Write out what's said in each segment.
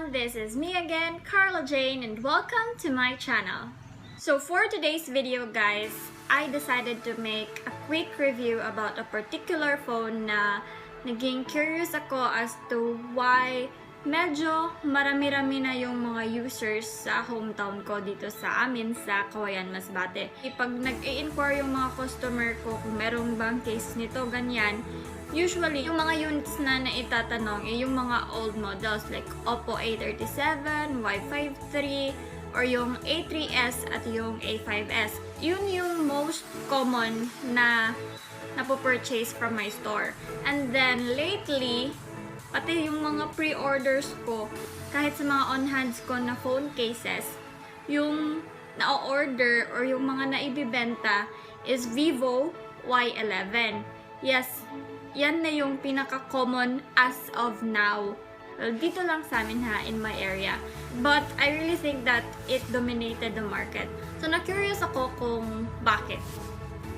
everyone, this is me again, Karla Jane, and welcome to my channel. So for today's video guys, I decided to make a quick review about a particular phone na naging curious ako as to why medyo marami-rami na yung mga users sa hometown ko dito sa amin sa Kawayan, Masbate. Pag nag-i-inquire yung mga customer ko kung merong bang case nito, ganyan, usually, yung mga units na naitatanong ay yung mga old models like Oppo A37, Y53, or yung A3s at yung A5s. Yun yung most common na napo-purchase from my store. And then, lately, pati yung mga pre-orders ko, kahit sa mga on-hands ko na phone cases, yung na-order or yung mga naibibenta is Vivo Y11. Yes, yan na yung pinaka-common as of now. Well, dito lang sa amin ha, in my area. But I really think that it dominated the market. So, na-curious ako kung bakit.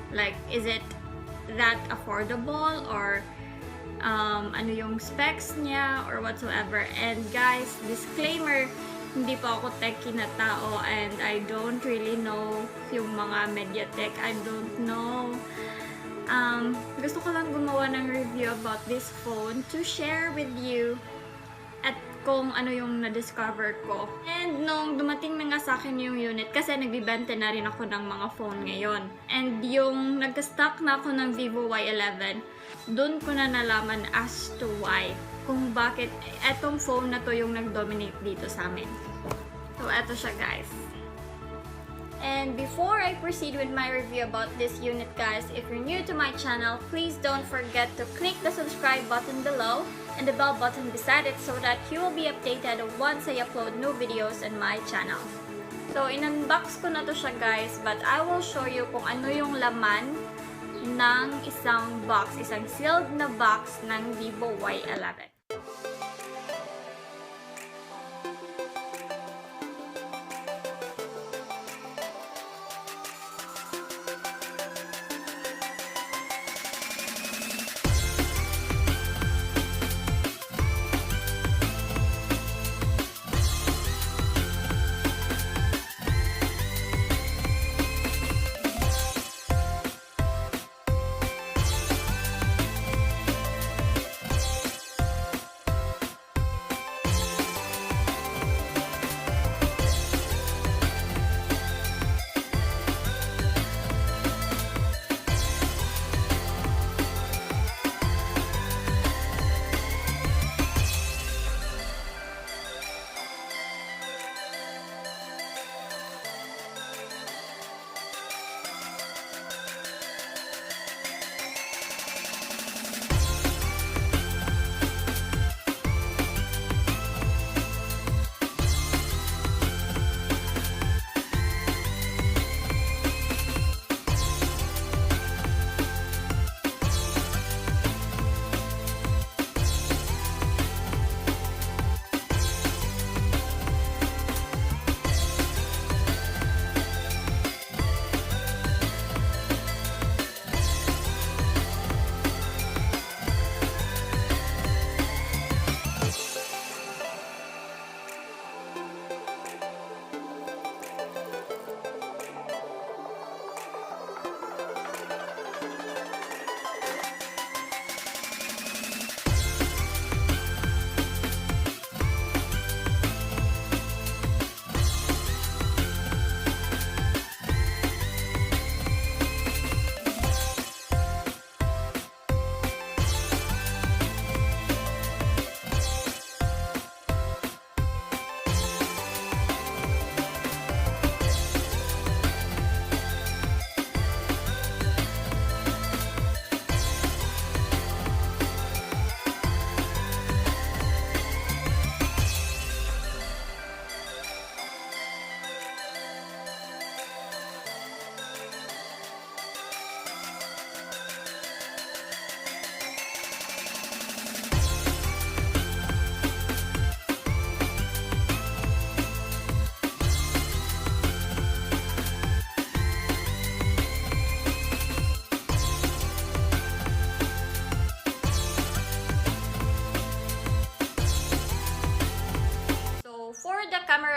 Like, is it that affordable or ano yung specs niya or whatsoever. And guys, disclaimer, hindi pa ako techie na tao and I don't really know yung mga MediaTek. I don't know. Gusto ko lang gumawa ng review about this phone to share with you at kung ano yung na-discover ko. And nung dumating na nga sa akin yung unit, kasi nagbibenta na rin ako ng mga phone ngayon. And yung nagka-stock na ako ng Vivo Y11, doon ko na nalaman as to why. Kung bakit etong phone na to yung nag-dominate dito sa amin. So, eto siya guys. And before I proceed with my review about this unit guys, if you're new to my channel, please don't forget to click the subscribe button below and the bell button beside it so that you will be updated once I upload new videos on my channel. So, in-unbox ko na to siya guys, but I will show you kung ano yung laman ng isang box, isang sealed na box ng Vivo Y11.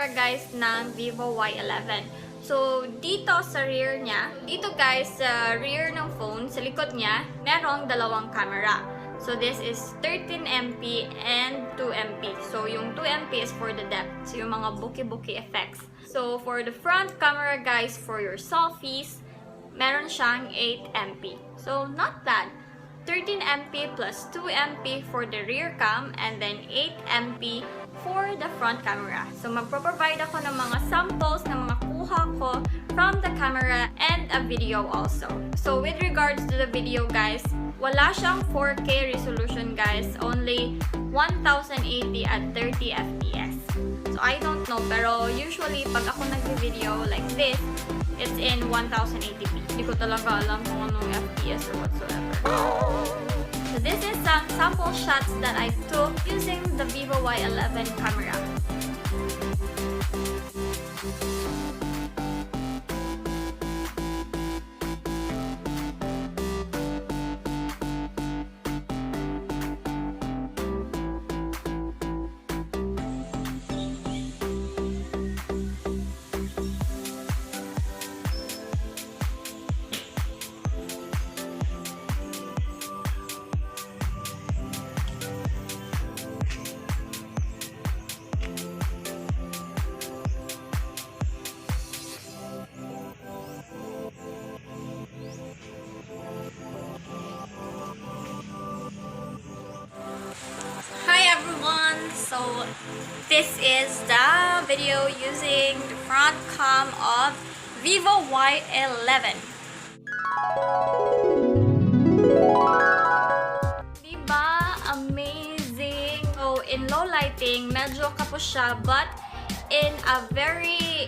camera guys ng Vivo Y11. So, dito sa rear niya, dito guys, sa rear ng phone, sa likod niya, merong dalawang camera. So, this is 13MP and 2MP. So, yung 2MP is for the depth. So, yung mga bokeh-bokeh effects. So, for the front camera guys, for your selfies, meron siyang 8MP. So, not bad. 13MP plus 2MP for the rear cam and then 8MP for the front camera. So, magpo-provide ako ng mga samples ng mga kuha ko from the camera and a video also. So, with regards to the video guys, wala siyang 4K resolution guys, only 1080 at 30 FPS. So, I don't know, pero usually pag ako nag-video like this, it's in 1080p. Hindi ko talaga alam kung anong FPS or whatsoever. So this is some sample shots that I took using the Vivo Y11 camera. So this is the video using the front cam of Vivo Y11. Diba? Amazing! So in low lighting, medyo kapos siya, but in a very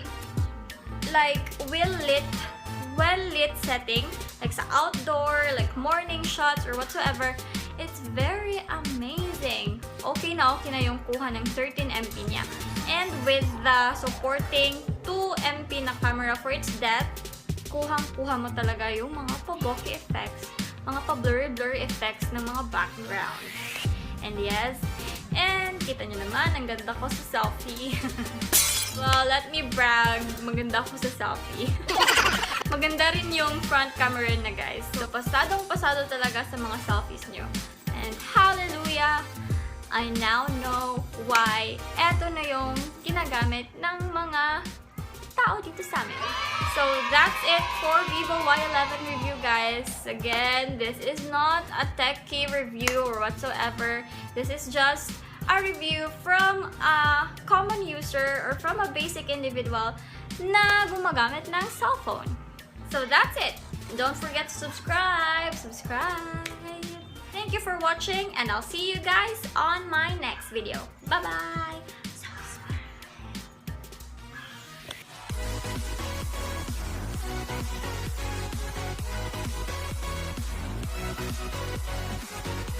like well-lit setting, like sa outdoor, like morning shots or whatsoever, it's very amazing. Okay na yung kuha ng 13MP niya. And with the supporting 2MP na camera for its depth, kuhang-kuha mo talaga yung mga pa-bokeh effects, mga pa-blur effects ng mga background. And yes, and kita nyo naman, ang ganda ko sa selfie. Well, let me brag, maganda ko sa selfie. Maganda rin yung front camera na guys. So, pasadong-pasado talaga sa mga selfies nyo. And hallelujah! I now know why eto na yung ginagamit ng mga tao dito sa amin. So, that's it for Vivo Y11 review, guys. Again, this is not a techie review or whatsoever. This is just a review from a common user or from a basic individual na gumagamit ng cellphone. So, that's it. Don't forget to subscribe. Thank you for watching, and I'll see you guys on my next video. Bye-bye!